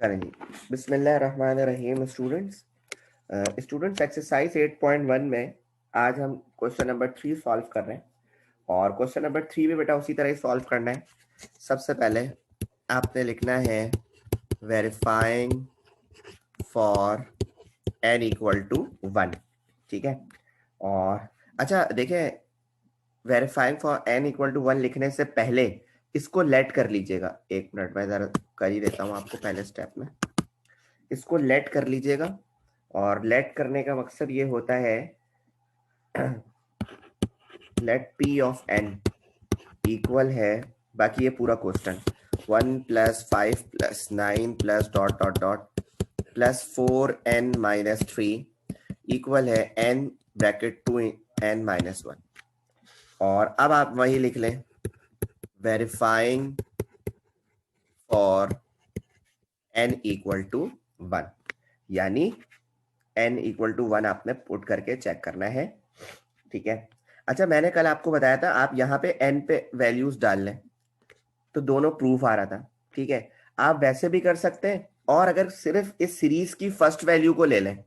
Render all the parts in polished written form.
चलें जी, बिस्मिल्लाहिर्रहमानिर्रहीम students. Exercise 8.1 में आज हम क्वेश्चन नंबर 3 सॉल्व कर रहे हैं और क्वेश्चन नंबर 3 भी बेटा उसी तरह ही सॉल्व करना है। सबसे पहले आपने लिखना है verifying for n equal to 1, ठीक है। और अच्छा देखें, verifying for n equal to 1 लिखने से पहले इसको लेट कर लीजिएगा। एक मिनट में जरा कर ही देता हूँ आपको पहले स्टेप में। इसको लेट कर लीजिएगा और लेट करने का मकसद ये होता है let p of n equal है, बाकी ये पूरा question 1 + 5 + 9 + dot dot dot plus 4n - 3 equal है n ब्रैकेट 2n - 1। और अब आप वही लिख लें verifying for n equal to 1, यानी n इक्वल टू 1 आपने पुट करके चेक करना है, ठीक है। अच्छा, मैंने कल आपको बताया था आप यहाँ पे n पे वैल्यूज डाल लें तो दोनों प्रूफ आ रहा था, ठीक है। आप वैसे भी कर सकते हैं और अगर सिर्फ इस सीरीज की फर्स्ट वैल्यू को ले लें,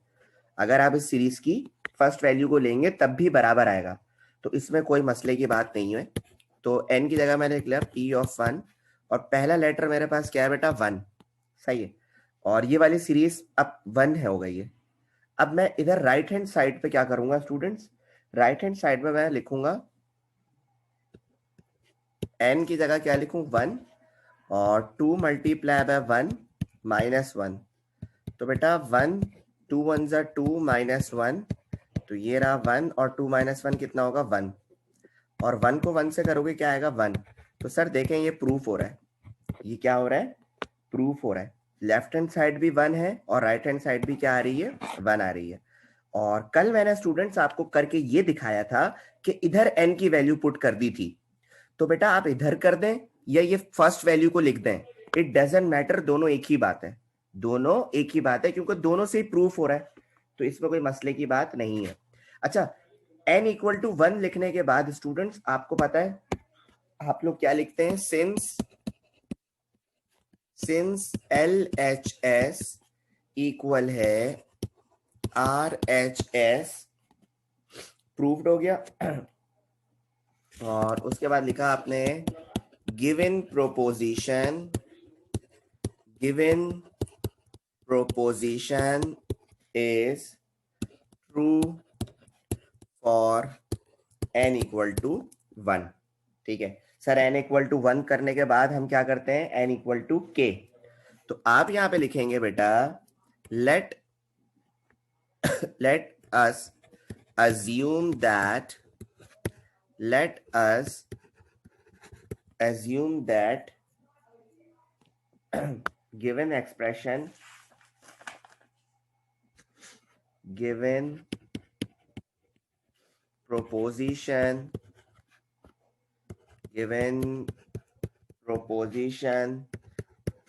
अगर आप इस सीरीज की फर्स्ट वैल्यू को लेंगे तब भी बराबर आएगा, तो इसमें कोई मसले की बात नहीं है। तो n की जगह मैंने लिख लिया p ऑफ 1 और पहला लेटर मेरे पास क्या है बेटा 1, सही है। और ये वाली सीरीज अब 1 है हो गई है। अब मैं इधर राइट हैंड साइड पे क्या करूंगा स्टूडेंट्स, राइट हैंड साइड में मैं लिखूंगा n की जगह क्या लिखूं 1 और 2 मल्टीप्लाई बाय 1 -1। तो बेटा 1 2 1 ज़ा 2 -1, तो ये रहा 1 और 2 - 1 कितना होगा 1, और 1 को 1 से करोगे क्या आएगा 1। तो सर देखें ये प्रूफ हो रहा है, ये क्या हो रहा है, प्रूफ हो रहा है। लेफ्ट हैंड साइड भी 1 है और राइट हैंड साइड भी क्या आ रही है 1 आ रही है। और कल मैंने स्टूडेंट्स आपको करके ये दिखाया था कि इधर n की वैल्यू पुट कर दी थी, तो बेटा आप इधर कर दें या ये फर्स्ट वैल्यू को लिख दें, इट डजंट मैटर, दोनों एक ही बात है, दोनों एक ही बात है क्योंकि दोनों से ही प्रूफ हो रहा है, तो इसमें कोई मसले की बात नहीं है। अच्छा, n इक्वल टू 1 लिखने के बाद स्टूडेंट्स आपको पता है आप लोग क्या लिखते हैं, सिंस LHS इक्वल है RHS, प्रूव्ड हो गया। और उसके बाद लिखा आपने given proposition is true for n equal to 1, ठीक है। सर n इक्वल टू 1 करने के बाद हम क्या करते हैं n इक्वल टू k, तो आप यहां पे लिखेंगे बेटा late us assume that given expression, given proposition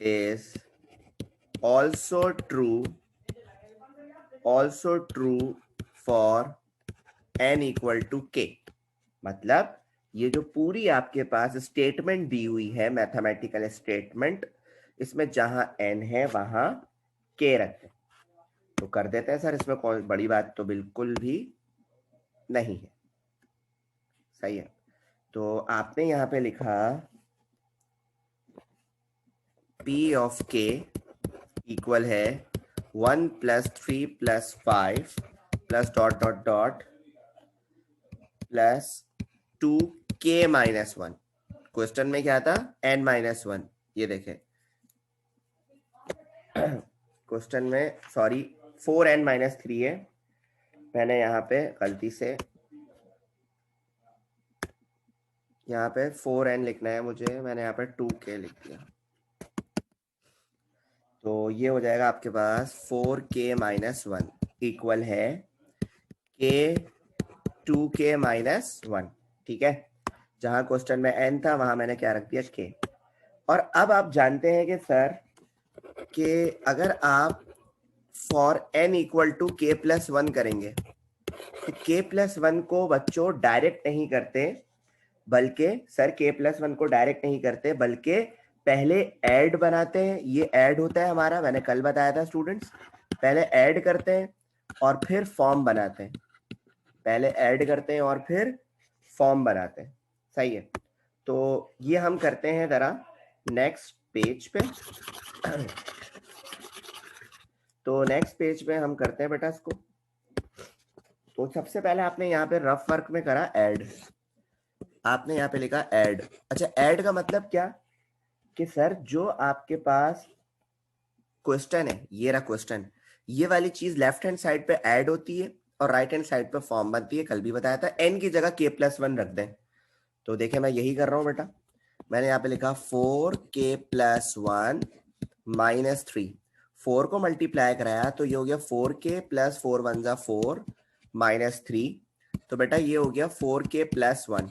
is also true for n equal to k। मतलब ये जो पूरी आपके पास स्टेटमेंट दी हुई है, मैथमेटिकल स्टेटमेंट, इसमें जहां n है वहां k रखते हैं, तो कर देते हैं सर, इसमें कोई बड़ी बात तो बिल्कुल भी नहीं है, सही है। तो आपने यहां पे लिखा p ऑफ k इक्वल है 1 + 3 + 5 plus dot dot dot plus 2k - 1। Question में क्या था n - 1, ये देखें क्वेश्चन में सॉरी 4n - 3 है, मैंने यहाँ पे गलती से यहाँ पे 4n लिखना है मुझे, मैंने यहाँ पे 2k लिख दिया, तो ये हो जाएगा आपके पास 4k - 1 इक्वल है k 2k - 1, ठीक है। जहां क्वेश्चन में n था वहां मैंने क्या रख दिया k। और अब आप जानते हैं कि सर कि अगर आप for n equal to k + 1 करेंगे तो k + 1 को बच्चों डायरेक्ट नहीं करते, बल्कि सर k + 1 को डायरेक्ट नहीं करते, बल्कि पहले ऐड बनाते हैं, ये ऐड होता है हमारा, मैंने कल बताया था स्टूडेंट्स, पहले ऐड करते हैं और फिर फॉर्म बनाते हैं, पहले ऐड करते हैं और फिर फॉर्म बनाते हैं, सही है। तो ये हम करते हैं जरा नेक्स्ट पेज पे। तो नेक्स्ट पेज पे हम करते हैं बेटा इसको। तो सबसे पहले आपने यहाँ पे रफ वर्क में करा ऐड, आपने यहाँ पे लिखा ऐड। अच्छा, ऐड का मतलब क्या कि सर जो आपके पास क्वेश्चन है, ये रहा क्वेश्चन, ये वाली चीज लेफ्ट हैंड साइड पे ऐड होती है और राइट हैंड साइड पे फॉर्म बनती है, कल भी बताया था। एन की जगह k+1 रख दें। तो देखिए मैं यही कर रहा हूं बेटा, मैंने यहाँ पे लिखा 4k+1 -3, 4 को मल्टीप्लाई कराया तो ये हो गया 4k + 4 1 जा 4 -3, तो बेटा ये हो गया 4k+1।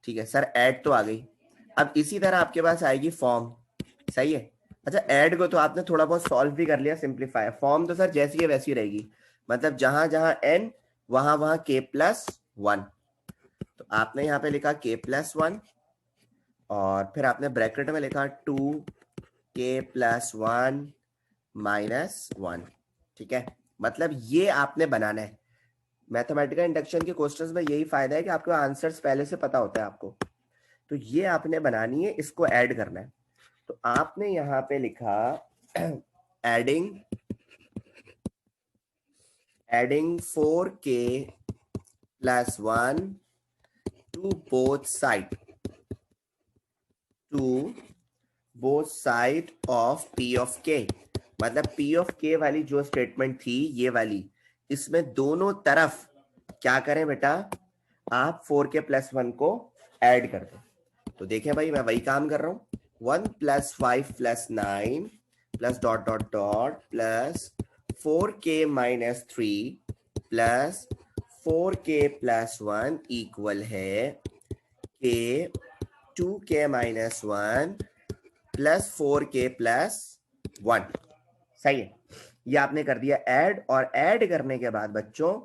ठीक है सर, ऐड तो आ गई। अब इसी तरह आपके पास आएगी फॉर्म, सही है। अच्छा, ऐड को तो आपने थोड़ा बहुत सॉल्व भी कर लिया, सिंप्लीफाई। फॉर्म तो सर जैसी है वैसी रहेगी, मतलब जहां जहां n वहां वहां k+1। तो आपने यहाँ पे लिखा k+1 और फिर आपने ब्रैकेट में लिखा 2k+1 -1। ठीक है, मतलब ये आपने बनाना है। मैथमेटिकल इंडक्शन के क्वेश्चंस में यही फायदा है कि आपको आंसर्स पहले से पता होता है आपको। तो ये आपने बनानी है, इसको ऐड करना है। तो आपने यहाँ पे लिखा adding 4k+1 to both side of p of k। मतलब p ऑफ k वाली जो स्टेटमेंट थी ये वाली, इसमें दोनों तरफ क्या करें बेटा, आप 4k+1 को ऐड कर दो। तो देखिए भाई मैं वही काम कर रहा हूं, 1 + 5 + 9 + ... plus 4k - 3 plus 4k+1 equal है k 2k - 1 प्लस 4k+1। सही है, ये आपने कर दिया ऐड। और ऐड करने के बाद बच्चों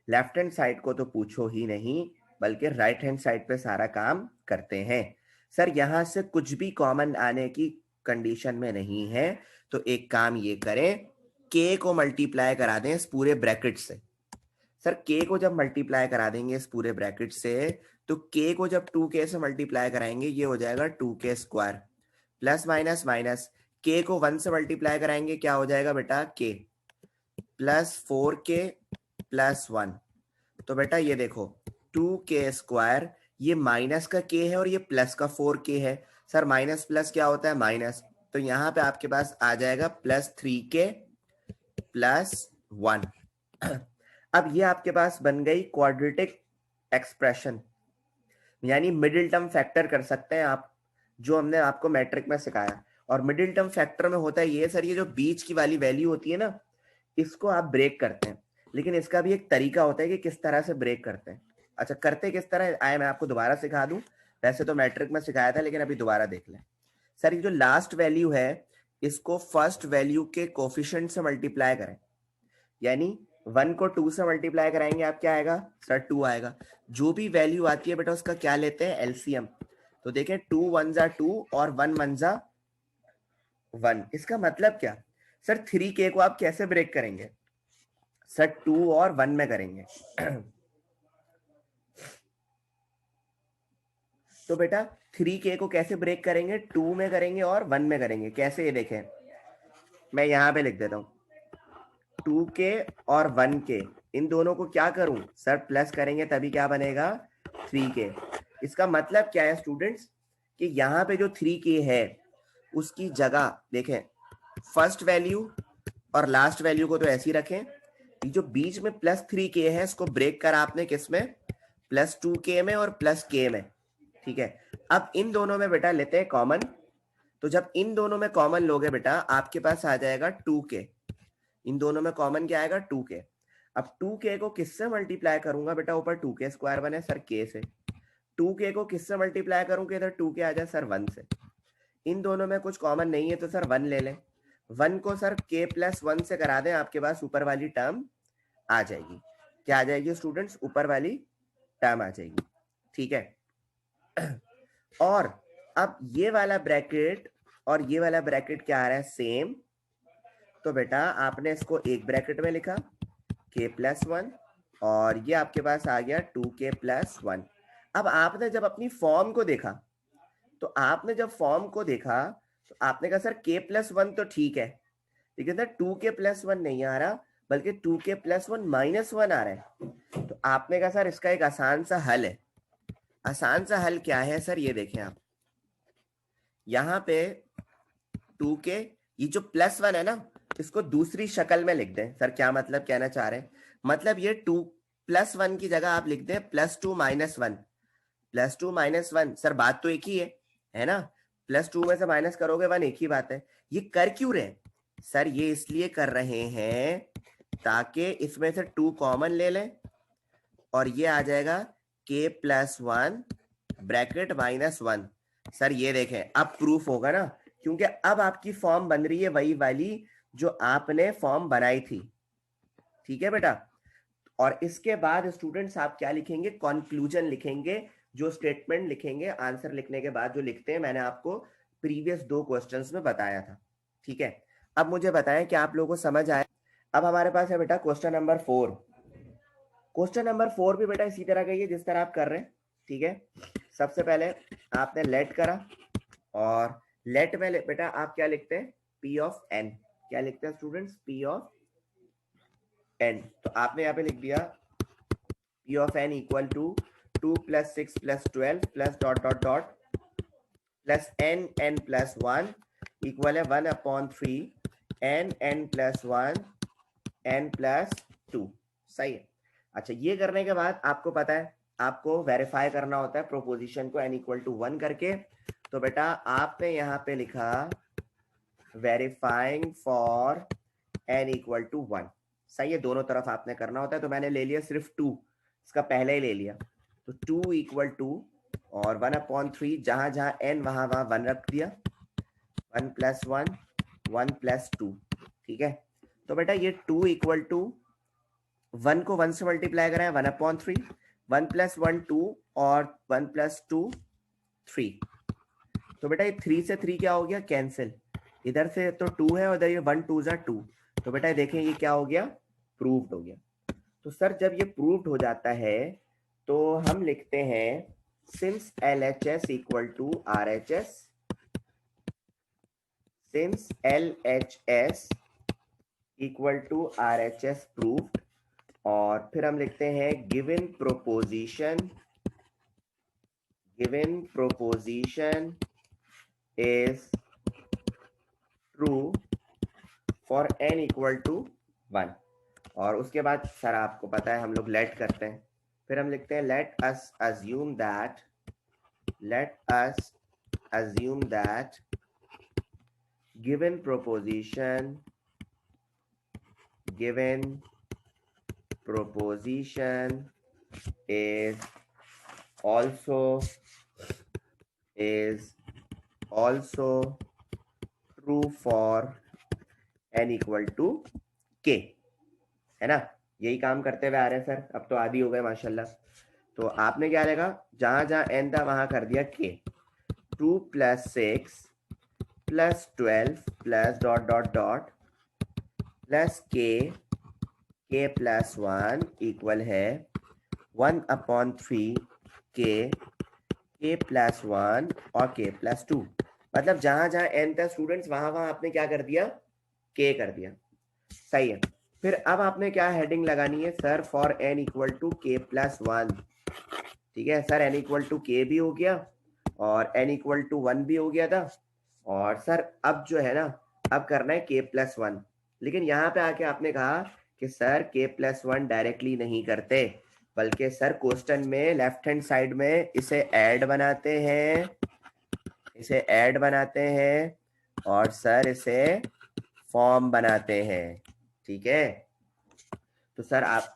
लेफ्ट हैंड साइड को तो पूछो ही नहीं, बल्कि राइट हैंड साइड पे सारा काम करते हैं। सर यहां से कुछ भी कॉमन आने की कंडीशन में नहीं है, तो एक काम ये करें, k को मल्टीप्लाई करा दें इस पूरे ब्रैकेट से। सर k को जब मल्टीप्लाई करा देंगे इस पूरे ब्रैकेट से, तो k को जब 2k से मल्टीप्लाई कराएंगे ये हो जाएगा 2k² plus minus minus, k को 1 से मल्टीप्लाई कराएंगे क्या हो जाएगा बेटा, k प्लस 4k+1। तो बेटा ये देखो 2k², ये माइनस का k है और ये प्लस का 4k है। सर माइनस प्लस क्या होता है, माइनस। तो यहाँ पे आपके पास आ जाएगा +3k+1। अब ये आपके पास बन गई क्वाड्रेटिक एक्सप्रेशन, यानी मिडिल टर्म फैक्टर कर सकते हैं आप, जो हमने आपको मैट्रिक में सिखाया। और मिडिल टर्म फैक्टर में होता है ये सर, ये जो बीच की वाली वैल्यू होती है ना, इसको आप ब्रेक करते हैं। लेकिन इसका भी एक तरीका होता है कि किस तरह से ब्रेक करते हैं। अच्छा, करते किस तरह आए मैं आपको दोबारा सिखा दूं, वैसे तो मैट्रिक में सिखाया था लेकिन अभी दोबारा देख लें। सर ये जो लास्ट वैल्यू है इसको फर्स्ट वैल्यू के कोफिशिएंट से मल्टीप्लाई करें, यानी 1 को 2 से मल्टीप्लाई कराएंगे आप क्या आएगा सर, 2 आएगा। जो भी वैल्यू आती है बेटा उसका क्या लेते हैं, एलसीएम। तो देखें 2 1 जा 2 और 1 1 जा 1। इसका मतलब क्या सर, 3k को आप कैसे ब्रेक करेंगे सर, 2 और 1 में करेंगे। तो बेटा 3k को कैसे ब्रेक करेंगे, 2 में करेंगे और 1 में करेंगे। कैसे, ये देखें मैं यहां पे लिख देता हूं, 2k और 1k, इन दोनों को क्या करूं सर, प्लस करेंगे तभी क्या बनेगा, 3k। इसका मतलब क्या है स्टूडेंट्स, कि यहाँ पे जो 3k है उसकी जगह देखें, फर्स्ट वैल्यू और लास्ट वैल्यू को तो ऐसे ही रखें, ये जो बीच में +3k है इसको ब्रेक करा आपने किस में, +2k में और +k में। ठीक है, अब इन दोनों में बेटा लेते हैं कॉमन। तो जब इन दोनों में कॉमन लोगे बेटा आपके पास आ जाएगा 2k। इन दोनों में कॉमन क्या आएगा, 2k। अब 2k को किससे मल्टीप्लाई करूंगा बेटा, ऊपर 2k² बने सर k से। 2k को किससे मल्टीप्लाई करूं कि इधर 2k आ जाए सर, 1 से। इन दोनों में कुछ कॉमन नहीं है तो सर 1 ले लें। 1 को सर k+1 से करा दें, आपके पास ऊपर वाली टर्म आ जाएगी। क्या आ जाएगी स्टूडेंट्स, ऊपर वाली टर्म आ जाएगी। ठीक है, और अब ये वाला ब्रैकेट और ये वाला ब्रैकेट क्या आ रहा है, सेम। तो बेटा आपने इसको एक ब्रैकेट में लिखा k+1 और ये आपके पास आ गया 2k+1। अब आपने जब अपनी फॉर्म को देखा तो आपने जब फॉर्म को देखा तो आपने कहा सर k+1 तो ठीक है, लेकिन सर 2k+1 नहीं आ रहा बल्कि 2k+1 -1 आ रहा है। तो आपने कहा सर इसका एक आसान सा हल है। आसान सा हल क्या है सर, ये देखें आप यहाँ पे 2k, ये जो +1 है ना इसको दूसरी शक्ल में लिख दें। सर क्या मतलब कहना चाह रहे हैं, मतलब ये 2+1 की जगह आप लिख दें +2 -1। +2 -1 सर बात तो एक ही है ना, +2 में से माइनस करोगे 1, एक ही बात है। ये कर क्यों रहे सर, ये इसलिए कर रहे हैं ताकि इसमें से 2 कॉमन ले लें और ये आ जाएगा k+1 ब्रैकेट -1। सर ये देखें अब प्रूफ होगा ना, क्योंकि अब आपकी फॉर्म बन रही है वही वाली जो आपने फॉर्म बनाई थी। ठीक है बेटा, और इसके बाद स्टूडेंट्स आप क्या लिखेंगे, कंक्लूजन लिखेंगे। जो स्टेटमेंट लिखेंगे आंसर लिखने के बाद जो लिखते हैं, मैंने आपको प्रीवियस 2 क्वेश्चंस में बताया था। ठीक है, अब मुझे बताएं कि आप लोगों को समझ आया। अब हमारे पास है बेटा क्वेश्चन नंबर 4। क्वेश्चन नंबर 4 भी बेटा इसी तरह का ही है जिस तरह आप कर रहे हैं। ठीक है, सबसे पहले आपने लेट करा और लेट में बेटा आप क्या लिखते हैं, p ऑफ n। क्या लिखते हैं स्टूडेंट्स, p ऑफ n। तो आपने यहाँ पे लिख दिया p of n equal to 2 + 6 + 12 plus dot dot dot plus n+1 equal है 1/3 n+1 n+2। सही है। अच्छा, ये करने के बाद आपको पता है आपको वेरीफाई करना होता है प्रोपोजिशन को n = 1 करके। तो बेटा आपने यहाँ पे लिखा वेरीफाइंग फॉर n = 1। सही है, दोनों तरफ आपने करना होता है। तो मैंने ले लिया सिर्फ 2, इसका पहले ही ले लिया। तो 2 = 2 और 1/3 जहां जहां n वहां वहां 1 रख दिया, 1+1 1+2। ठीक है, तो बेटा ये 2 = 1 को 1 से मल्टीप्लाई करें 1/3, 1 + 1 2 और 1 + 2 3। तो बेटा ये 3 से 3 क्या हो गया, कैंसिल। इधर से तो 2 है और इधर ये 1 2 = 2। तो बेटा देखें ये क्या हो गया, प्रूव्ड हो गया। तो सर जब ये प्रूव्ड हो जाता है तो हम लिखते हैं since LHS = RHS, since LHS = RHS proved, और फिर हम लिखते हैं given proposition is true for n = 1। और उसके बाद सर आपको पता है हम लोग लेट करते हैं, फिर हम लिखते हैं let us assume that given proposition is also true for n = k। है ना, यही काम करते हुए आ रहे हैं सर, अब तो आदी हो गए माशाल्लाह। तो आपने क्या लिखा, जहां जहां n था वहां कर दिया k। 2 + 6 + 12 plus dot dot dot plus k+1 equal है 1/3 k+1 और k+2। मतलब जहां जहां n था स्टूडेंट्स वहां वहां आपने क्या कर दिया, k कर दिया। सही है, फिर अब आपने क्या हेडिंग लगानी है सर, फॉर n = k+1। ठीक है सर, n = k भी हो गया और n = 1 भी हो गया था। और सर अब जो है ना, अब करना है k+1। लेकिन यहाँ पे आके आपने कहा कि सर k+1 डायरेक्टली नहीं करते, बल्कि सर क्वेश्चन में लेफ्ट हैंड साइड में इसे ऐड बनाते हैं और सर इसे फॉर्म बनाते हैं। ठीक है, तो सर आप,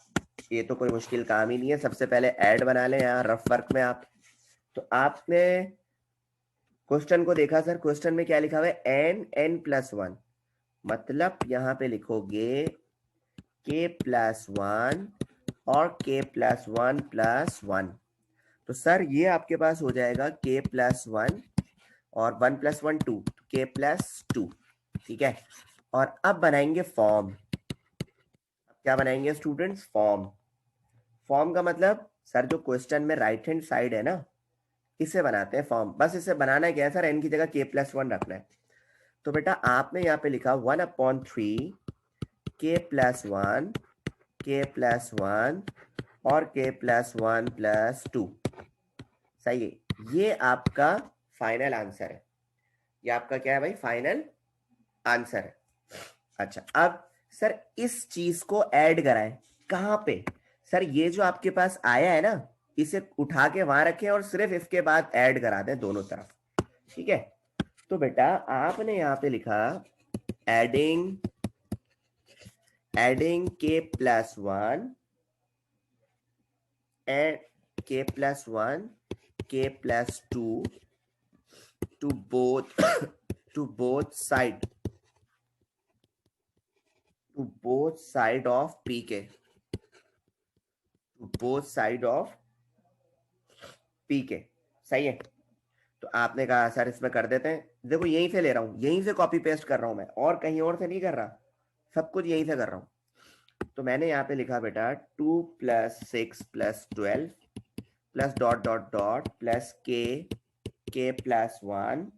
ये तो कोई मुश्किल काम ही नहीं है, सबसे पहले ऐड बना लें यहाँ रफ वर्क में आप। तो आपने क्वेश्चन को देखा सर, क्वेश्चन में क्या लिखा हुआ है, n+1, मतलब यहाँ पे लिखोगे k+1 और k+1 + 1। तो सर ये आपके पास हो जाएगा k+1 और 1 + 1 2, k + 2, ठीक है। और अब बनाएंगे फॉर्म। क्या बनाएंगे स्टूडेंट्स? फॉर्म। फॉर्म का मतलब सर जो क्वेश्चन में राइट हैंड साइड है ना, इसे बनाते हैं फॉर्म। बस इसे बनाना क्या है सर? n की जगह k + 1 रखना है। तो बेटा आपने यहाँ पे लिखा 1/3 k + 1, k + 1 और k + 1 + 2। सही है, ये आपका फाइनल आंसर है। ये आपका क्या है भाई? फाइनल आंसर है। अच्छा, अब सर इस चीज को ऐड कराएं कहां पे? सर ये जो आपके पास आया है ना, इसे उठा के वहां रखें और सिर्फ इसके बाद ऐड करा दें दोनों तरफ, ठीक है। तो बेटा आपने यहां पे लिखा adding k + 1 and k + 1 k + 2 to both to both side of pk, to both side of pk। सही है। तो आपने कहा सर इसमें कर देते हैं। देखो यहीं से ले रहा हूं, यहीं से कॉपी पेस्ट कर रहा हूं मैं, और कहीं और से नहीं कर रहा, सब कुछ यहीं से कर रहा हूं। तो मैंने यहाँ पे लिखा बेटा 2 + 6 + 12 plus dot dot dot plus k + 1,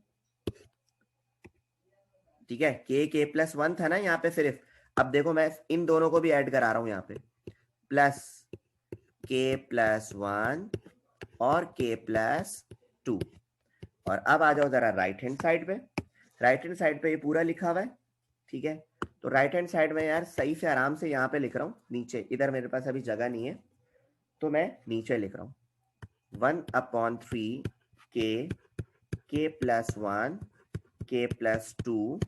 ठीक है। k + 1 था ना यहाँ पे सिर्फ। अब देखो मैं इन दोनों को भी ऐड करा रहा हूं यहाँ पे, प्लस k + 1 और k + 2। और अब आ जाओ जरा राइट हैंड साइड पे। राइट हैंड साइड पे ये पूरा लिखा हुआ है, ठीक है। तो राइट हैंड साइड में यार सही से आराम से यहाँ पे लिख रहा हूँ नीचे, इधर मेरे पास अभी जगह नहीं है तो मैं नीचे लिख रहा हूँ 1/3 k + 1 k + 2,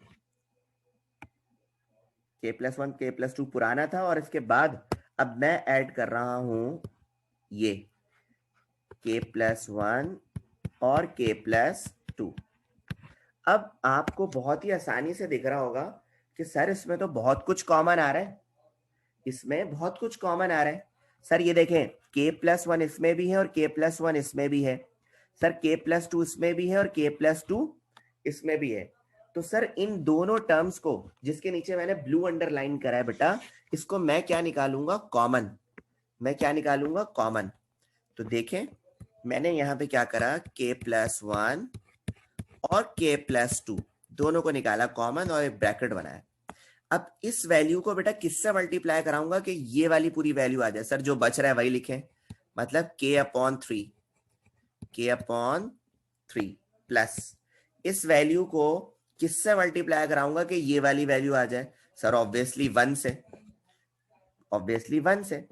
k + 1 k + 2 पुराना था, और इसके बाद अब मैं ऐड कर रहा हूं ये k + 1 और k + 2। अब आपको बहुत ही आसानी से दिख रहा होगा कि सर इसमें तो बहुत कुछ कॉमन आ रहा है, इसमें बहुत कुछ कॉमन आ रहा है। सर ये देखें k + 1 इसमें भी है और k + 1 इसमें भी है। सर k + 2 इसमें भी है और k + 2 इसमें भी है। तो सर इन दोनों टर्म्स को, जिसके नीचे मैंने ब्लू अंडरलाइन करा है बेटा, इसको मैं क्या निकालूंगा? कॉमन। मैं क्या निकालूंगा? कॉमन। तो देखें मैंने यहाँ पे क्या करा, k + 1 और k + 2 दोनों को निकाला कॉमन और एक ब्रैकेट बनाया। अब इस वैल्यू को बेटा किससे मल्टीप्लाई कराऊंगा कि ये वाली पूरी वैल्यू आ जाए? सर जो बच रहा है वही लिखें, मतलब k/3 प्लस इस वैल्यू को किससे मल्टीप्लाई कराऊंगा कि ये वाली वैल्यू आ जाए? सर ऑब्वियसली 1 से, ऑब्वियसली 1 से।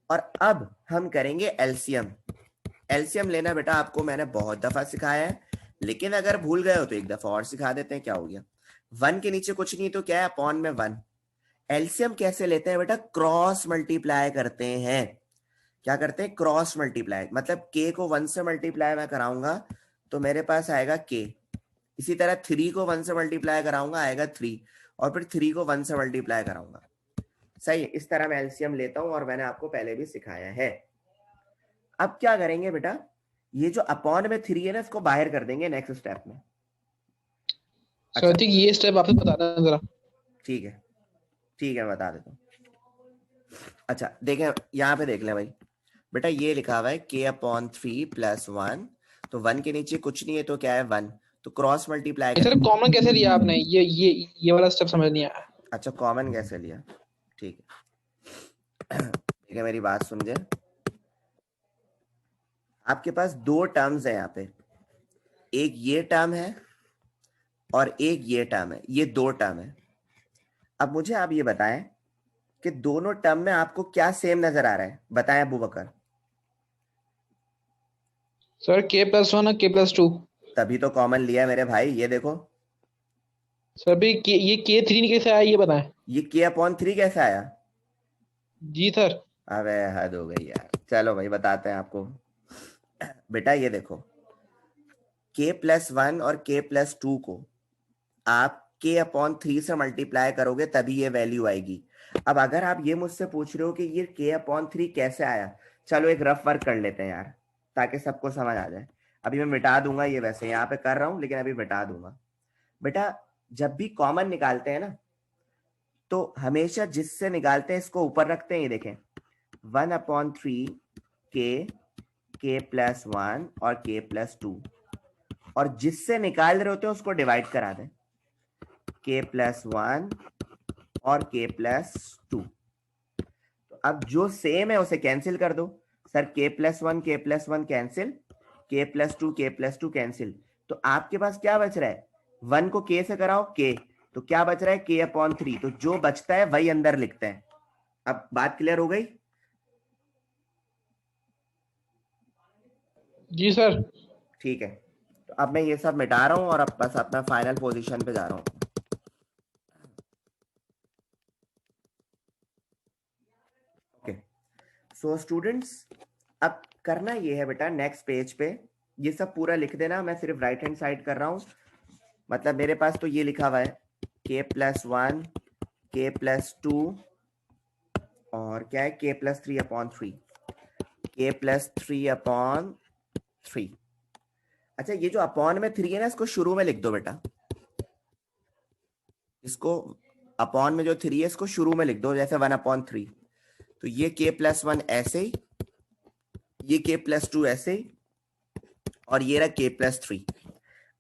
और अब हम करेंगे एलसीएम। एलसीएम लेना बेटा आपको मैंने बहुत दफा सिखाया है, लेकिन अगर भूल गए हो तो एक दफा और सिखा देते हैं। क्या हो गया? 1 के नीचे कुछ नहीं तो क्या है? अपॉन में 1। एलसीएम कैसे लेते हैं बेटा? क्रॉस मल्टीप्लाई करते हैं। क्या करते हैं? Cross multiply. मतलब k को 1 से मल्टीप्लाई मैं कराऊंगा तो मेरे पास आएगा k। इसी तरह 3 को 1 से मल्टीप्लाई कराऊंगा आएगा 3, और फिर 3 को 1 से मल्टीप्लाई कराऊंगा। सही है, इस तरह मैं एलसीएम लेता हूं और मैंने आपको पहले भी सिखाया है। अब क्या करेंगे बेटा, ये जो अपॉन में 3 है ना, इसको बाहर कर देंगे नेक्स्ट स्टेप में। अच्छा सर ठीक ये स्टेप आपने बता देना जरा। ठीक है, ठीक है मैं बता देता हूँ। अच्छा देखें यहाँ पे देख लें भाई, बेटा ये लिखा हुआ है k/3 + 1, तो 1 के नीचे कुछ नहीं है तो क्या है? 1। तो क्रॉस मल्टीप्लाई सर करेंगे। कॉमन कैसे लिया आपने? ये वाला स्टेप समझ नहीं आया। अच्छा कॉमन कैसे लिया? ठीक है ठीक है, मेरी बात समझे। आपके पास दो टर्म्स है यहाँ पे, एक ये टर्म है और एक ये टर्म है, ये दो टर्म है। अब मुझे आप ये बताएं कि दोनों टर्म में आपको क्या सेम नजर आ रहा है? बताएं अबू बकर। सर k + 1 और k + 2। तभी तो कॉमन लिया है मेरे भाई, ये देखो। सर अभी ये k3 कैसे आया ये बताएं। ये k/3 कैसे आया? जी सर। अबे हद हो गई यार, चलो भाई बताते हैं आपको। बेटा ये देखो, k + 1 और k + 2 को आप k/3 से मल्टीप्लाई करोगे तभी ये वैल्यू आएगी। अब अगर आप ये मुझसे पूछ रहे हो कि ये k/3 कैसे आया, चलो एक रफ वर्क कर लेते हैं यार ताकि सबको समझ आ जाए। अभी मैं मिटा दूंगा ये, वैसे यहाँ पे कर रहा हूं लेकिन अभी मिटा दूंगा। बेटा जब भी कॉमन निकालते हैं ना तो हमेशा जिससे निकालते हैं इसको ऊपर रखते हैं। ये देखें 1/3 के प्लस 1 और के प्लस 2, और जिससे निकाल रहे होते हैं उसको डिवाइड करा दें, के प्लस 1 और के प्लस 2। तो अब जो सेम है उसे कैंसिल कर दो। सर के प्लस 1 कैंसिल, के प्लस 2 कैंसिल। तो आपके पास क्या बच रहा है, 1 को के से कराओ के, तो क्या बच रहा है k/3। तो जो बचता है वही अंदर लिखते हैं। अब बात क्लियर हो गई? जी सर। ठीक है, तो अब मैं ये सब मिटा रहा हूं और अब बस अपना फाइनल पोजीशन पे जा रहा हूं। ओके, सो स्टूडेंट्स अब करना ये है बेटा, नेक्स्ट पेज पे ये सब पूरा लिख देना। मैं सिर्फ राइट हैंड साइड कर रहा हूं, मतलब मेरे पास तो ये लिखा हुआ है k प्लस 1 के प्लस 2 और क्या है k प्लस 3/3, k प्लस 3/3। अच्छा ये जो अपॉन में 3 है ना, इसको शुरू में लिख दो बेटा। इसको अपॉन में जो 3 है इसको शुरू में लिख दो, जैसे 1/3। तो ये k प्लस 1 ऐसे ही, ये k प्लस 2 ऐसे ही, और ये रहा k प्लस 3।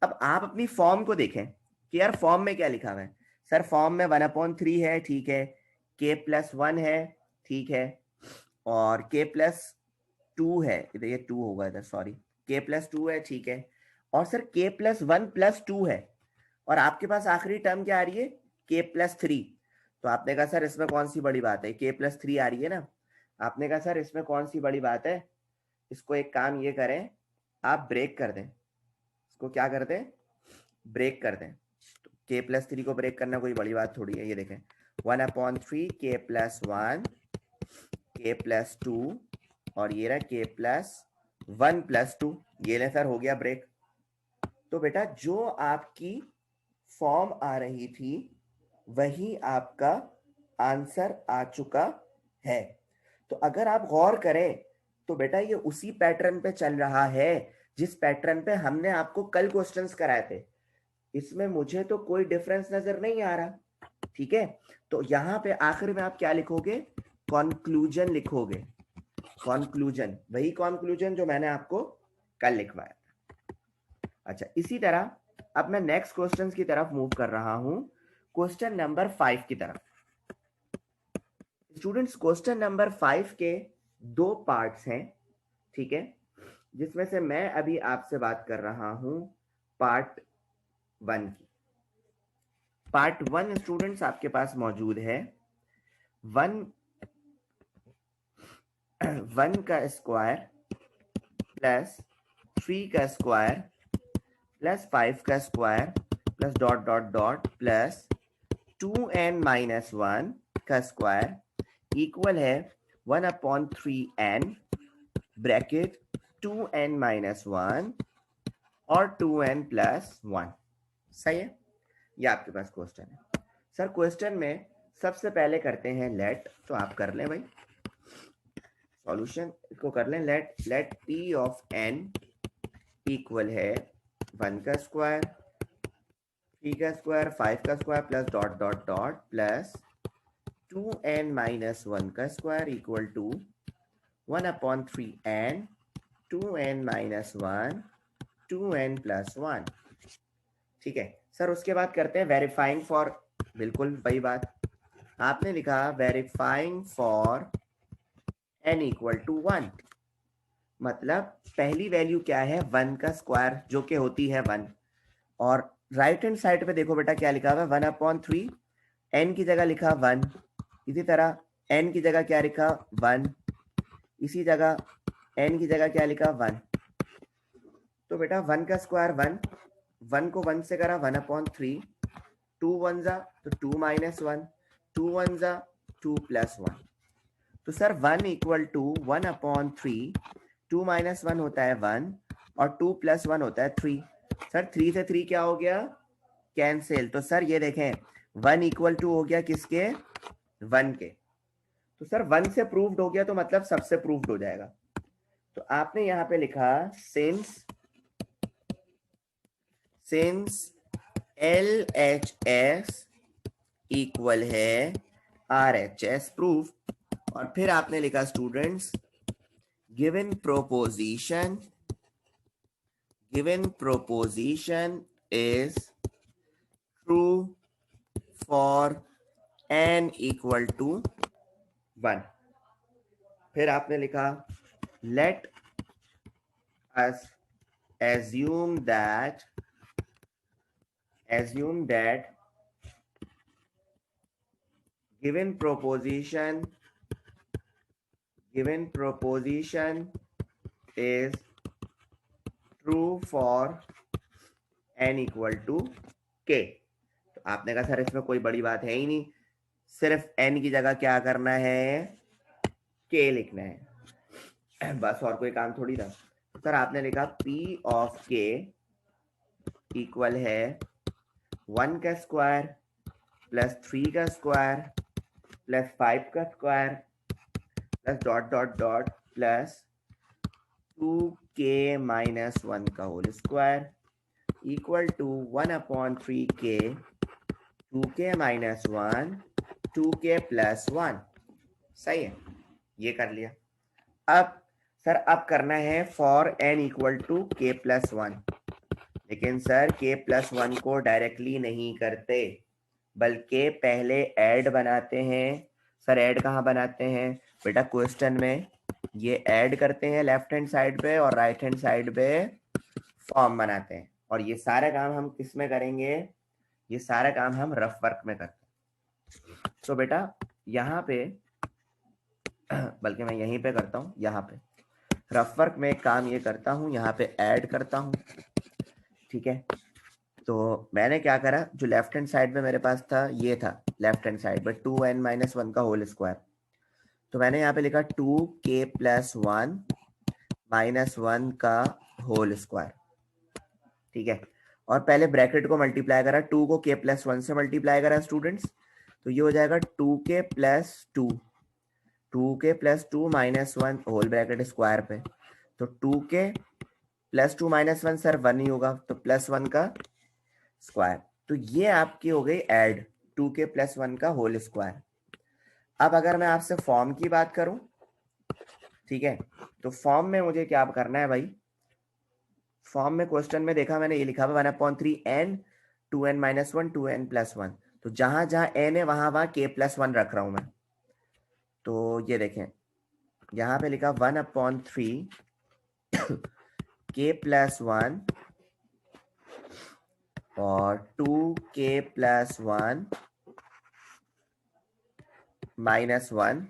अब आप अपनी फॉर्म को देखें कि यार फॉर्म में क्या लिखा हुआ है। सर फॉर्म में 1/3 है, ठीक है, k प्लस 1 है, ठीक है, और k प्लस 2 है, इधर ये 2 होगा इधर, सॉरी, k प्लस 2 है, ठीक है, और सर k प्लस 1 प्लस 2 है, और आपके पास आखिरी टर्म क्या आ रही है, k प्लस 3। तो आपने कहा सर इसमें कौन सी बड़ी बात है, k प्लस 3 आ रही है ना। आपने कहा सर इसमें कौन सी बड़ी बात है, इसको एक काम ये करें, आप ब्रेक कर दें, इसको क्या कर दें, ब्रेक कर दें। तो k प्लस 3 को ब्रेक करना कोई बड़ी बात थोड़ी है। ये देखें 1/3 k प्लस 1 k प्लस 2 और ये रहा k प्लस 1 प्लस 2। ये ले सर हो गया ब्रेक। तो बेटा जो आपकी फॉर्म आ रही थी वही आपका आंसर आ चुका है। तो अगर आप गौर करें तो बेटा ये उसी पैटर्न पे चल रहा है जिस पैटर्न पे हमने आपको कल क्वेश्चंस कराए थे। इसमें मुझे तो कोई डिफरेंस नजर नहीं आ रहा, ठीक है। तो यहाँ पे आखिर में आप क्या लिखोगे, कंक्लूजन लिखोगे, कंक्लूजन, वही कंक्लूजन जो मैंने आपको कल लिखवाया। अच्छा इसी तरह अब मैं नेक्स्ट क्वेश्चंस की तरफ मूव कर रहा हूं, क्वेश्चन नंबर 5 की तरफ। स्टूडेंट्स क्वेश्चन नंबर 5 के 2 पार्ट्स हैं, ठीक है, जिसमें से मैं अभी आपसे बात कर रहा हूं पार्ट 1 की। पार्ट 1 स्टूडेंट्स आपके पास मौजूद है 1 का स्क्वायर प्लस 3 का स्क्वायर प्लस 5 का square plus dot dot dot plus 2n minus 1 का स्क्वायर इक्वल है 1/3n ब्रैकेट 2n माइनस 1 और 2n प्लस 1। सही है, ये आपके पास क्वेश्चन है। सर क्वेश्चन में सबसे पहले करते हैं लेट, तो आप कर लें भाई सॉल्यूशन को कर लें। Let p of n equal है 1 का स्क्वायर 3 का स्क्वायर 5 का square plus dot dot dot plus 2n minus 1 का square equal to 1/3n 2n minus 1 2n plus 1। ठीक है सर, उसके बाद करते हैं वेरीफाइंग फॉर, बिल्कुल वही बात आपने लिखा, verifying for n equal to 1। मतलब पहली वैल्यू क्या है, 1 का स्क्वायर जो कि होती है 1, और राइट हैंड साइड पे देखो बेटा क्या लिखा हुआ है 1/3, n की जगह लिखा 1, इसी तरह n की जगह क्या लिखा 1, इसी जगह n की जगह क्या लिखा 1। तो बेटा 1 का स्क्वायर 1, 1 को 1 से करा 1/3, 2 1 जा तो 2 माइनस 1, 2 1 जा 2 प्लस 1। तो सर 1 इक्वल टू 1/3, 2 माइनस 1 होता है 1 और 2 प्लस 1 होता है 3। सर 3 से 3 क्या हो गया, कैंसिल। तो सर ये देखें 1 इक्वल टू हो गया किसके, 1 के। तो सर 1 से प्रूव्ड हो गया तो मतलब सबसे प्रूव्ड हो जाएगा। तो आपने यहाँ पे लिखा सिंस सिंस LHS इक्वल है RHS प्रूफ। और फिर आपने लिखा students given proposition is true for n equal to 1। फिर आपने लिखा let us assume that given proposition is true for n equal to k। तो आपने कहा सर इसमें कोई बड़ी बात है ही नहीं, सिर्फ n की जगह क्या करना है, k लिखना है, बस और कोई काम थोड़ी था। सर आपने लिखा p ऑफ k इक्वल है 1 का स्क्वायर प्लस 3 का स्क्वायर प्लस 5 का square plus dot dot dot plus 2k minus 1 का whole square equal to 1/3k 2k minus 1 2k plus 1। सही है, ये कर लिया। अब सर अब करना है for n equal to k plus 1, लेकिन सर k प्लस 1 को डायरेक्टली नहीं करते, बल्कि पहले ऐड बनाते हैं। सर ऐड कहाँ बनाते हैं बेटा, क्वेश्चन में ये ऐड करते हैं लेफ्ट हैंड साइड पे और राइट हैंड साइड पे फॉर्म बनाते हैं। और ये सारा काम हम किस में करेंगे, ये सारा काम हम रफ वर्क में करते हैं। तो बेटा यहाँ पे बल्कि मैं यहीं पे करता हूँ, यहाँ पे रफ वर्क में काम ये करता हूँ, यहाँ पे ऐड करता हूँ। ठीक है, तो मैंने क्या करा, जो लेफ्ट हैंड साइड में मेरे पास था ये था लेफ्ट हैंड साइड में 2n माइनस 1 का होल स्क्वायर, तो मैंने यहाँ पे लिखा 2k प्लस 1 माइनस 1 का होल स्क्वायर। ठीक है, और पहले ब्रैकेट को मल्टीप्लाई करा, 2 को k प्लस 1 से मल्टीप्लाई करा स्टूडेंट्स, तो ये हो जाएगा 2k plus 2 2k plus 2 minus 1 whole bracket square पे, तो 2k प्लस 2 माइनस 1 सर 1 ही होगा, तो प्लस 1 का स्क्वायर। तो ये आपकी हो गई ऐड 2k प्लस 1 का होल स्क्वायर। अब अगर मैं आपसे फॉर्म की बात करूं, ठीक है, तो फॉर्म में मुझे क्या करना है भाई, फॉर्म में क्वेश्चन में देखा मैंने ये लिखा हुआ 1/3n 2n minus 1 2n plus 1, तो जहां जहां n है वहां वहां k प्लस 1 रख रहा हूं मैं। तो ये देखें यहाँ पे लिखा 1/3 k प्लस 1 और 2k प्लस 1 माइनस 1,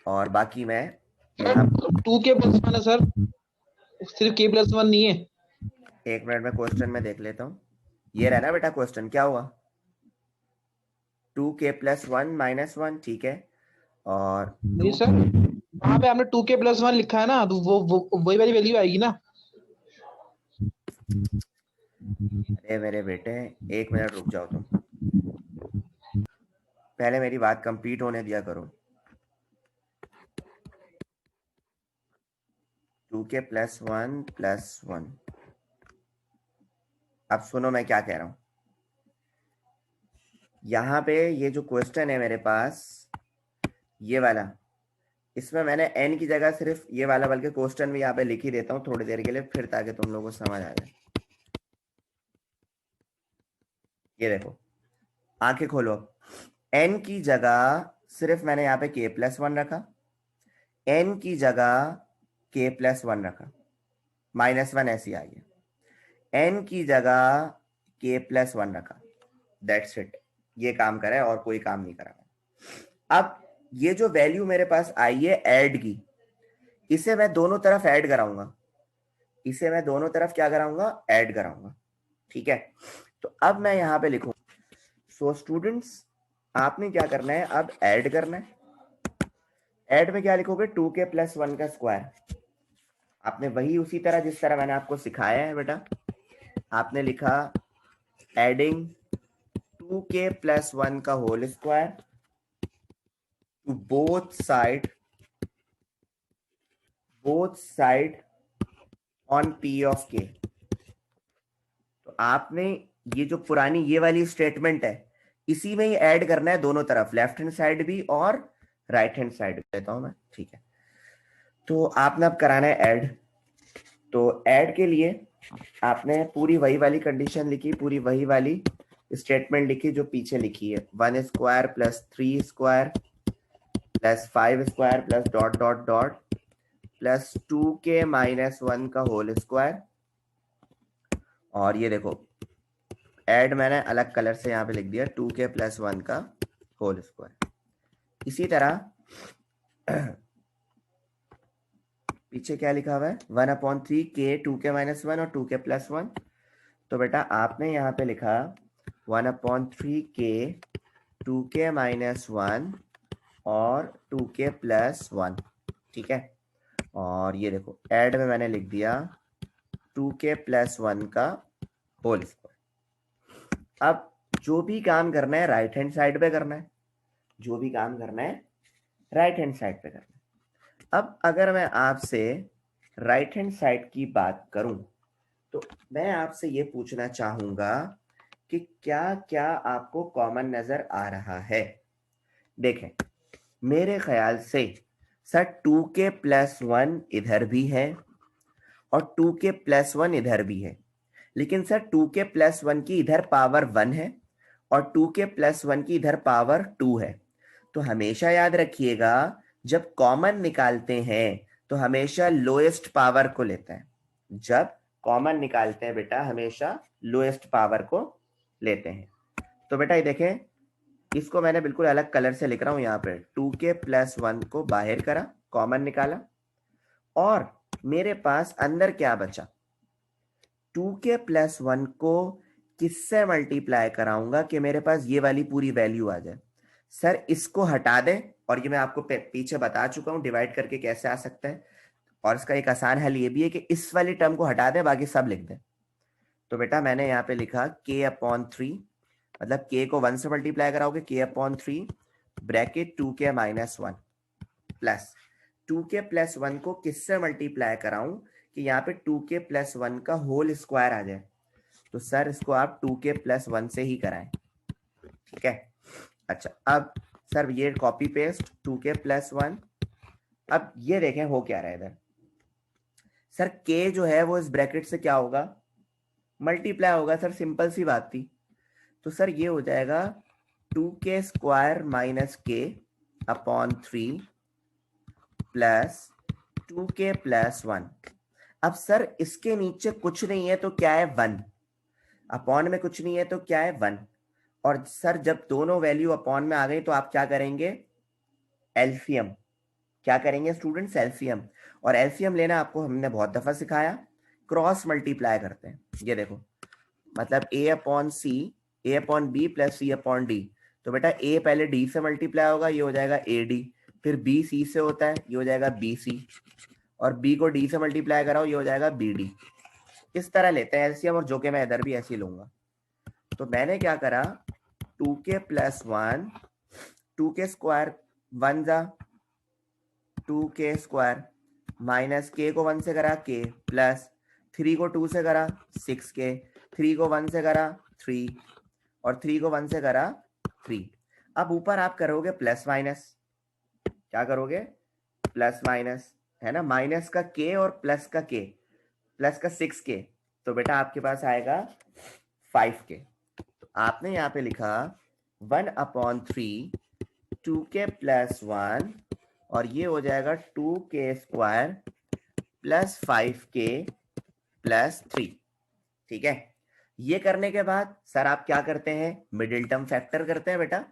और बाकी मैं यहाँ 2k प्लस 1 है सर, सिर्फ k प्लस 1 नहीं है। एक मिनट में क्वेश्चन में देख लेता हूँ, ये रहा ना बेटा क्वेश्चन, क्या हुआ 2k प्लस 1 माइनस 1, ठीक है, और नहीं सर, वहां पे आपने 2k प्लस 1 लिखा है ना, तो वो वही वाली वैल्यू आएगी ना। अरे मेरे बेटे एक मिनट रुक जाओ तुम, पहले मेरी बात कंप्लीट होने दिया करो। 2k प्लस 1 प्लस 1, अब सुनो मैं क्या कह रहा हूं, यहाँ पे ये जो क्वेश्चन है मेरे पास ये वाला, इसमें मैंने n की जगह सिर्फ ये वाला, बल्कि क्वेश्चन भी यहाँ पे लिख ही देता हूँ थोड़ी देर के लिए, फिर ताकि तुम लोगों को समझ आ जाए। ये देखो, आंखें खोलो, n की जगह सिर्फ मैंने यहाँ पे k प्लस 1 रखा, n की जगह k प्लस 1 रखा, माइनस 1 ऐसी आई है, n की जगह k प्लस 1 रखा, दैट्स इट, ये काम करा है और कोई काम नहीं करा। अब ये जो वैल्यू मेरे पास आई है ऐड की, इसे मैं दोनों तरफ ऐड कराऊंगा, इसे मैं दोनों तरफ क्या कराऊंगा, ऐड कराऊंगा। ठीक है, तो अब मैं यहाँ पे लिखूं, सो स्टूडेंट्स आपने क्या करना है, अब ऐड करना है। ऐड में क्या लिखोगे, 2k प्लस 1 का स्क्वायर, आपने वही उसी तरह जिस तरह मैंने आपको सिखाया है बेटा, आपने लिखा एडिंग 2k प्लस 1 का whole square to both side on p of k। तो आपने ये जो पुरानी ये वाली स्टेटमेंट है इसी में ही ऐड करना है दोनों तरफ, लेफ्ट हैंड साइड भी और राइट हैंड साइड भी देता हूं मैं, ठीक है। तो आपने अब कराना है ऐड। तो ऐड के लिए आपने पूरी वही वाली कंडीशन लिखी, पूरी वही वाली स्टेटमेंट लिखी जो पीछे लिखी है, 1 square plus 3 square plus 5 square plus dot dot dot plus 2k minus 1 का होल स्क्वायर। और ये देखो ऐड मैंने अलग कलर से यहाँ पे लिख दिया 2k प्लस 1 का होल स्क्वायर। इसी तरह पीछे क्या लिखा हुआ है, 1/3 k 2k माइनस 1 और 2k प्लस 1। तो बेटा आपने यहाँ पे लिखा 1/3 k 2k माइनस 1 और 2k प्लस 1, ठीक है। और ये देखो ऐड में मैंने लिख दिया 2k प्लस 1 का होल स्क्वायर। अब जो भी काम करना है राइट हैंड साइड पे करना है, जो भी काम करना है राइट हैंड साइड पे करना है। अब अगर मैं आपसे राइट हैंड साइड की बात करूं तो मैं आपसे ये पूछना चाहूंगा कि क्या क्या आपको कॉमन नजर आ रहा है। देखें मेरे ख्याल से सर 2k प्लस 1 इधर भी है और 2k प्लस 1 इधर भी है, लेकिन सर 2k प्लस 1 की इधर पावर 1 है और 2k प्लस 1 की इधर पावर 2 है। तो हमेशा याद रखिएगा जब कॉमन निकालते हैं तो हमेशा लोएस्ट पावर को लेते हैं। जब कॉमन निकालते हैं बेटा हमेशा लोएस्ट पावर को लेते हैं। तो बेटा ये देखें इसको मैंने बिल्कुल अलग कलर से लिख रहा हूं, यहाँ पे 2k प्लस 1 को बाहर करा, कॉमन निकाला और मेरे पास अंदर क्या बचा, 2k प्लस 1 को किससे मल्टीप्लाई कराऊंगा कि मेरे पास ये वाली पूरी वैल्यू आ जाए। सर इसको हटा दें, और ये मैं आपको पीछे बता चुका हूं डिवाइड करके कैसे आ सकता है। और इसका एक आसान हल ये भी है कि इस वाली टर्म को हटा दें बाकी सब लिख दें। तो बेटा मैंने यहाँ पे लिखा k/3, मतलब k को 1 से मल्टीप्लाई कराओगे k/3 bracket 2k minus 1 plus 2k plus 1 को किससे मल्टीप्लाई कराऊं कि यहाँ पे 2k प्लस 1 का होल स्क्वायर आ जाए। तो सर इसको आप 2k प्लस 1 से ही कराएं, ठीक है। अच्छा अब सर ये कॉपी पेस्ट 2k प्लस 1। अब ये देखें हो क्या रहा है इधर, सर k जो है वो इस ब्रैकेट से क्या होगा, मल्टीप्लाई होगा। सर सिंपल सी बात थी। तो सर ये हो जाएगा 2k square minus k/3 plus 2k plus 1। अब सर इसके नीचे कुछ नहीं है तो क्या है 1, अपॉन में कुछ नहीं है तो क्या है 1। और सर जब दोनों वैल्यू अपॉन में आ गई तो आप क्या करेंगे, एलसीएम। क्या करेंगे स्टूडेंट्स, एलसीएम। और एलसीएम लेना आपको हमने बहुत दफा सिखाया, क्रॉस मल्टीप्लाई करते हैं। ये देखो मतलब a/b प्लस c/d। तो बेटा a पहले d से मल्टीप्लाई होगा, ये हो जाएगा ad, फिर b c से होता है, ये हो जाएगा bc, और b को d से मल्टीप्लाई कराओ ये हो जाएगा bd। इस तरह लेते हैं एलसीएम, और जो कि मैं इधर भी ऐसे ही लूंगा। तो मैंने क्या करा 2k प्लस 1, 2k स्क्वायर 1 जा 2k स्क्वायर माइनस k को 1 से करा k प्लस 3 को 2 से करा 6k, 3 को 1 से करा 3 और 3 को 1 से करा 3। अब ऊपर आप करोगे प्लस माइनस, क्या करोगे प्लस माइनस, है ना, माइनस का k और प्लस का k, प्लस का 6k। तो बेटा आपके पास आएगा 5k। तो आपने यहाँ पे लिखा 1/3 2k प्लस 1 और ये हो जाएगा 2k square plus 5k plus 3, ठीक है। ये करने के बाद सर आप क्या करते हैं, मिडिल टर्म फैक्टर करते हैं बेटा।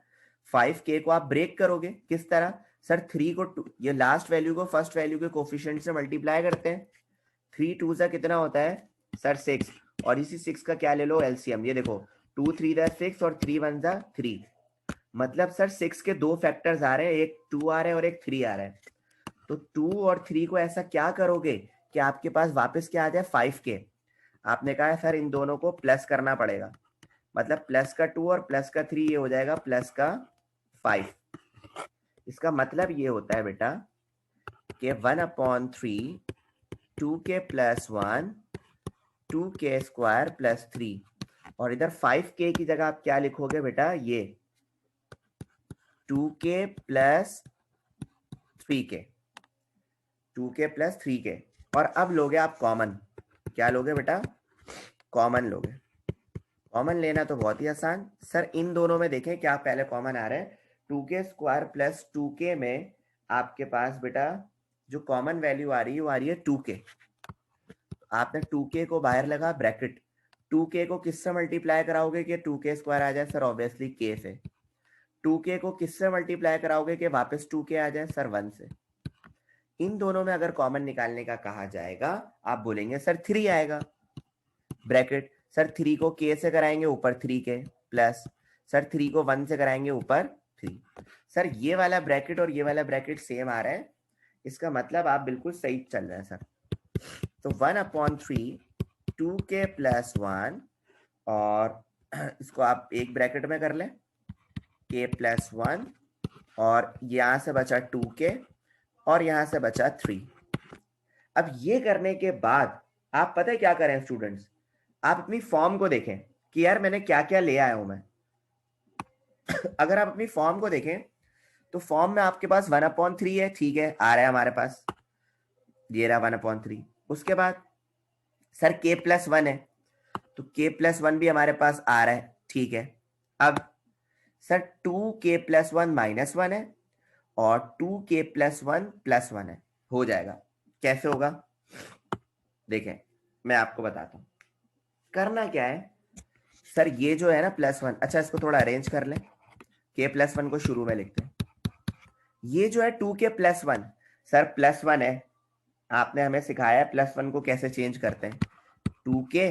5k को आप ब्रेक करोगे किस तरह, सर 3 को ये लास्ट वैल्यू को फर्स्ट वैल्यू के कोफिशिएंट से मल्टीप्लाई करते हैं। 3 2 सा कितना होता है सर 6, और इसी 6 का क्या ले लो एलसीएम। ये देखो 2 3 दा 6 और 3 1 दा 3, मतलब सर 6 के दो फैक्टर्स आ रहे हैं, एक 2 आ रहा है और एक 3 आ रहा है। तो 2 और 3 को ऐसा क्या करोगे कि आपके पास वापस क्या आ जाए 5k। आपने कहा है सर इन दोनों को प्लस करना पड़ेगा, मतलब प्लस का 2 और प्लस का 3 ये हो जाएगा प्लस का 5। इसका मतलब ये होता है बेटा कि 1/3 2k plus 1 2k square plus 3 और इधर 5k की जगह आप क्या लिखोगे बेटा, ये 2k plus 3k, 2k plus 3k। और अब लोगे आप कॉमन, क्या लोगे बेटा, कॉमन लोगे। कॉमन लेना तो बहुत ही आसान सर, इन दोनों में देखें क्या पहले कॉमन आ रहा है, 2k स्क्वायर प्लस 2k में आपके पास बेटा जो कॉमन वैल्यू आ रही है वो आ रही है 2k। आपने 2k को बाहर लगा ब्रैकेट, 2k को किससे मल्टीप्लाई कराओगे कि 2k स्क्वायर आ जाए, सर ऑब्वियसली k से। 2k को किससे मल्टीप्लाई कराओगे कि वापस 2k आ जाए, सर 1 से। इन दोनों में अगर कॉमन निकालने का कहा जाएगा, आप बोलेंगे सर 3 आएगा, ब्रैकेट, सर 3 को k से कराएंगे ऊपर 3k प्लस, सर 3 को 1 से कराएंगे ऊपर 3। सर ये वाला ब्रैकेट और ये वाला ब्रैकेट सेम आ रहा है, इसका मतलब आप बिल्कुल सही चल रहे हैं सर। तो 1/3 2k प्लस 1, और इसको आप एक ब्रैकेट में कर लें k प्लस 1, और यहां से बचा 2k और यहां से बचा 3। अब ये करने के बाद आप पता है क्या करें स्टूडेंट्स, आप अपनी फॉर्म को देखें कि यार मैंने क्या क्या ले आया हूं मैं। अगर आप अपनी फॉर्म को देखें तो फॉर्म में आपके पास 1/3 है, ठीक है, आ रहा है हमारे पास, ये रहा 1/3। उसके बाद सर k प्लस 1 है, तो k प्लस 1 भी हमारे पास आ रहा है, ठीक है। अब सर 2k प्लस 1 माइनस 1 है और 2k प्लस 1 प्लस 1 है, हो जाएगा। कैसे होगा देखें, मैं आपको बताता हूं। करना क्या है सर, ये जो है ना प्लस 1, अच्छा इसको थोड़ा अरेंज कर लें, k प्लस 1 को शुरू में लिखते हैं। ये जो है 2k प्लस 1, सर प्लस 1 है, आपने हमें सिखाया है प्लस 1 को कैसे चेंज करते हैं, 2k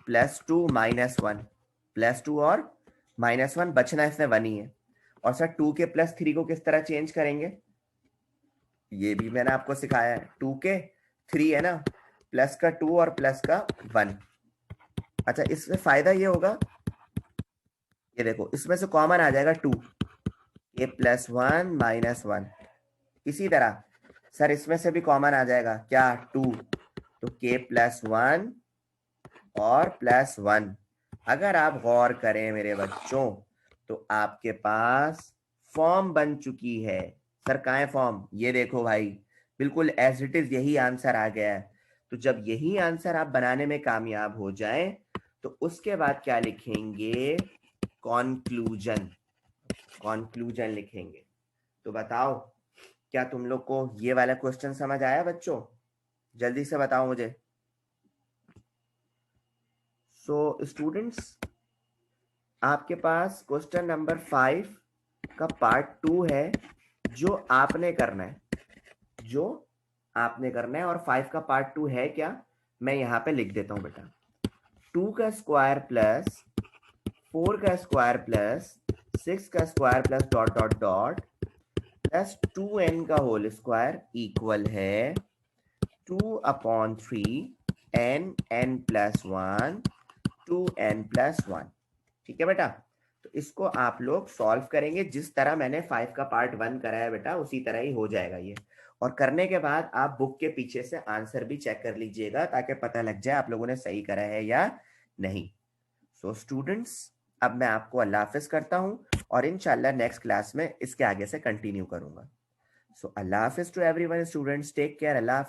प्लस 2 माइनस 1, प्लस 2 और माइनस 1, बचना इसमें 1 ही है। और सर 2k प्लस 3 को किस तरह चेंज करेंगे, ये भी मैंने आपको सिखाया है, 2k 3 है ना, प्लस का 2 और प्लस का 1। अच्छा इसमें फायदा ये होगा, ये देखो इसमें से कॉमन आ जाएगा 2, k प्लस 1 माइनस 1। इसी तरह सर इसमें से भी कॉमन आ जाएगा क्या, 2, तो k प्लस 1 और प्लस 1। अगर आप गौर करें मेरे बच्चों तो आपके पास फॉर्म बन चुकी है। सर कहाँ है फॉर्म, ये देखो भाई, बिल्कुल एज इट इज यही आंसर आ गया है। तो जब यही आंसर आप बनाने में कामयाब हो जाएं तो उसके बाद क्या लिखेंगे, कॉन्क्लूजन, कॉन्क्लूजन लिखेंगे। तो बताओ क्या तुम लोग को ये वाला क्वेश्चन समझ आया बच्चों, जल्दी से बताओ मुझे। सो स्टूडेंट्स आपके पास क्वेश्चन नंबर 5 का पार्ट 2 है जो आपने करना है, जो आपने करना है। और 5 का पार्ट 2 है क्या, मैं यहाँ पे लिख देता हूँ बेटा, 2 का स्क्वायर प्लस 4 का स्क्वायर प्लस 6 का square plus dot dot dot plus 2n का होल स्क्वायर इक्वल है 2/3 n प्लस 1 2n प्लस 1। ठीक है बेटा, तो इसको आप लोग सॉल्व करेंगे जिस तरह मैंने 5 का पार्ट 1 कराया बेटा, उसी तरह ही हो जाएगा ये। और करने के बाद आप बुक के पीछे से आंसर भी चेक कर लीजिएगा ताकि पता लग जाए आप लोगों ने सही करा है या नहीं। सो स्टूडेंट्स अब मैं आपको अल्लाह हाफिज करता हूं और इंशाल्लाह नेक्स्ट क्लास में इसके आगे से कंटिन्यू करूंगा। सो अल्लाह हाफिज to everyone students, take care, अल्लाह हाफिज।